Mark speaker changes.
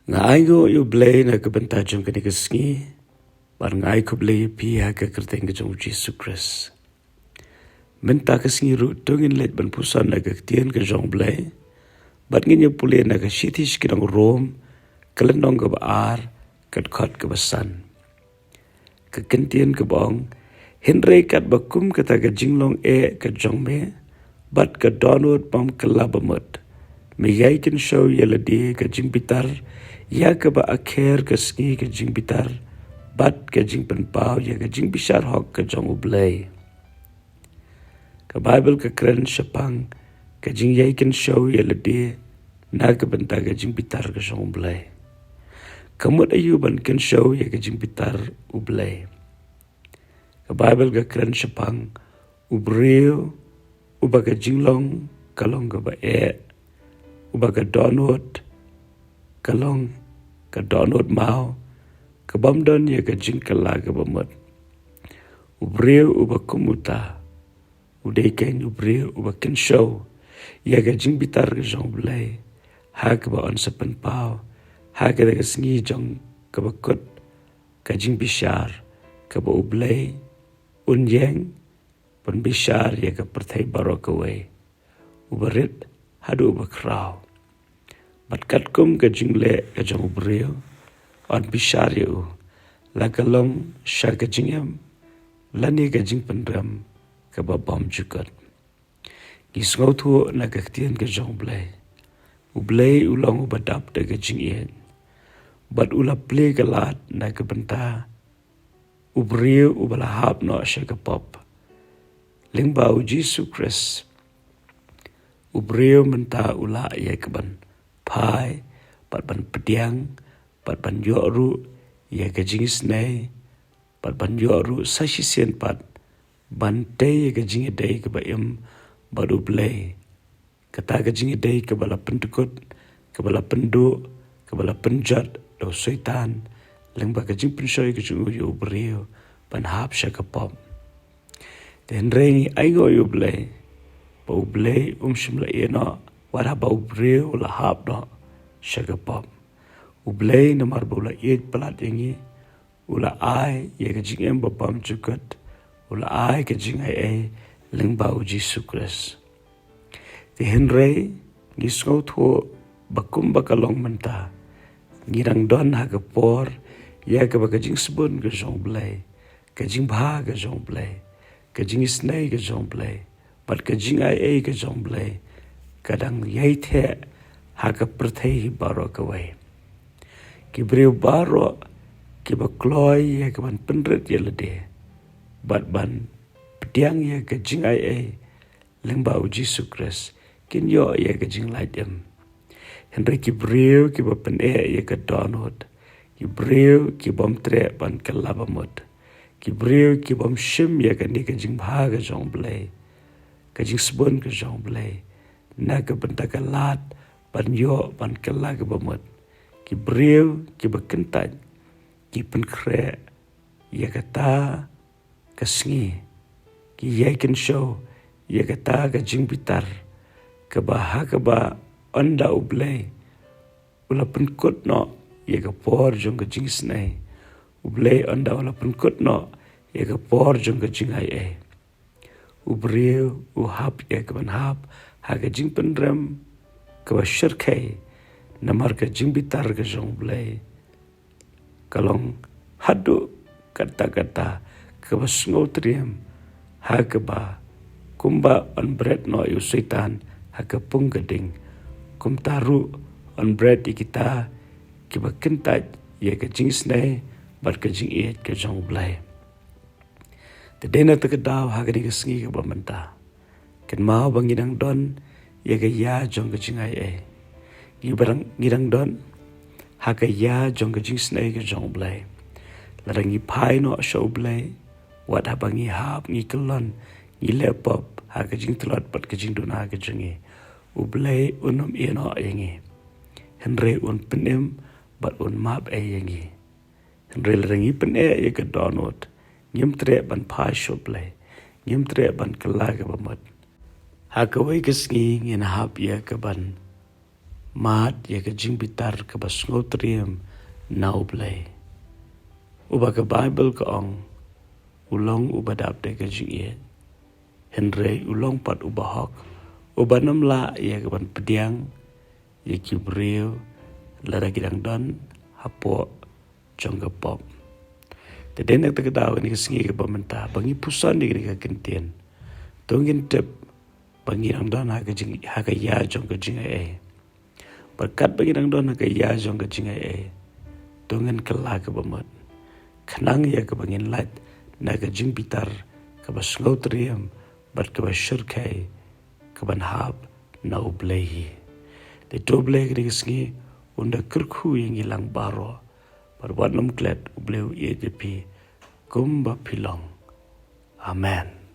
Speaker 1: Ngai go U Blei na kebenta jom kini kesengi, bar ngai ku Blei pihak ke kerteng ke jom Yesus Kristus. Menta kesengi ru tungin let Jingpuson na ketien ke jom Blei, bar nginya pulih na ke sitis kidang Rom, kelendong ke baar, kat ke besan. Kekentien ke bong, Henry kat bakum kata ke jinglong ke jong me, bat ke donut pam ke labamut. Miyai kynshew yeladi ke jingbitar, ya ke ba akhir ke sengi ke jingbitar, bat ke jingpenpau ya ke jingbitar hok ke jong U Blei. Ke Bible ke keren sepang, ke jingyai kynshew yeladi, na ke benta ke jingbitar ke jong U Blei. Kamut ayu ban kynshew ya ke jingbitar U Blei. Ke Bible ke keren sepang, ubriu, uba ke jinglong, kalong ke ba uba ke donut, kalong ke donut mau, ke bamdon ya ke jingkala ke bamut. Ubriu uba kumuta, udaiken ubriu uba kynshew, ya ke jingbitar ke jong Blei, ha ke ba on sepen pau, ha ke sengi jong ke bakut, ke jingbishar, ke ba U Blei, unyeng, penbishar ya ke perthai barokawe, ubarit, hadu uba krau. Batkat kum ke jingle ke jong ubriu, on bishar yu, lakalong sya ke jingem, lani ke jingpendram, ke babam jukut. Gisngau tu na ke ketien ke jong Blei. U Blei ulang ubadap de ke jingien. Bat ula play ke lat na ke benta, ubriu ubalahap no sya ke pop. Lingba u Yesus Kristus, ubriu menta ula ya ke ban. Pai, bat ban pediang, bat ban yoru, ya ke jingis nei, bat ban yoru sasisien pat, ban tei ya ke jingi dei ke ba bat U Blei. Kata ke jingi dei ke bala pendukut, ke bala pendu, ke bala penjat, do syaitan, lengba ke jing pensoi ke jing U Blei, ban hap sya ke pop. Dan rengi aigo U Blei, ba U Blei simla ino, wara ba U Blei ula hap no, sya ke pop. U Blei namar ba ula iet pelat yengi, ula ai ya ke jing babam jukut, ula ai ke jing ai lengba U Yesus Kristus. Di Henry, ngisngau tu bakum bakalong menta, ngirang don ha ke por, ya ke ba ke jing sebun ke jong Blei, ke jing bha ke jong Blei, ke jing isnei ke jong Blei, bat ke jing ai ke jong Blei, kadang yai the ha ke perthei baro ke wei. Ki beriu baro, ki ba kloi ya ke ban penret ya lede, bat ban pediang ya ke jing ai, lengba U Yesus Kristus, kin yo ya ke jing lai dem. Henry ki beriu ki ba pen ya ke donut, ki beriu ki bom tre ban ke labamut, ki beriu ki bom shim ya ke ni ke jing bha ke jong Blei, ke jing sebun ke jong Blei, na ke benta ke lat, ban yo ban ke la ke bamut, ki beriu ki ba kentaj, ki pen kre, ya ke ta ke sengi, ki yai kynshew, ya ke ta ke jingbitar, ke ba onda U Blei, ula penkut no, ya ke por jong ke jing snei, U Blei onda ula penkut no, ya ke por jong ke jing ai. U beriu, U hap ya ke ban hap, ha ke jing pendram, ke ba syirkai, namar ke jingbitar ke jong Blei. Kalong hadu kata-kata, ke ba sngau triam, ha ke ba kumba on bread no yu syaitan, ha ke pung geding, kum taru on bread ikita, ke ba kentaj, ya ke jing snei, bat ke jing iet ke jong Blei. Tedena tekedau ha ke ni ke sengi ke ba menta. Ken mau bangidang don, ya ke ya jong ke jing ai. Ngidang don, ha ke ya jong ke jing snei ke jong Blei. Larangi pai no sya U Blei, wat ha bangi hap ngi kelon, ngi lepop, ha ke jing telot bat ke jing dun ha ke jengi. U Blei unum ino yengi. Henry un penim, bat un map yengi. Henry larangi pen ya ke donut, ngim tre ban pai sya U Blei, ngim tre ban ke la ke bamut. Ha ke wei ke sengi ngin hap ya ke ban Mat ya ke jingbitar ke bas ngotriam na U Blei. Uba ke Bible ke ong, ulong uba dapde ke jing Henry ulong pat uba hok, uba namla ya ke ban pediang, ya kibriu, lara kidang don, hapo, jongga pop. Tadi nak terketawa ni kesengi ke pemerintah, bangi pusan di ke kentien. Tungin tep, bangi ang don haka ya jongga jingai Berkat bagi nang don ke ya jong ke jingai Tungin kelak ke bemut. Kenang ya ke bangin lat na ke jingbitar ke bas ngautriam bat ke bas syurkai ke ban hab na U Blei. Di U Blei ke kesengi unda kerku yang hilang baro. Berbuat nom klet U Blei UEDP kumba pilong. Amen.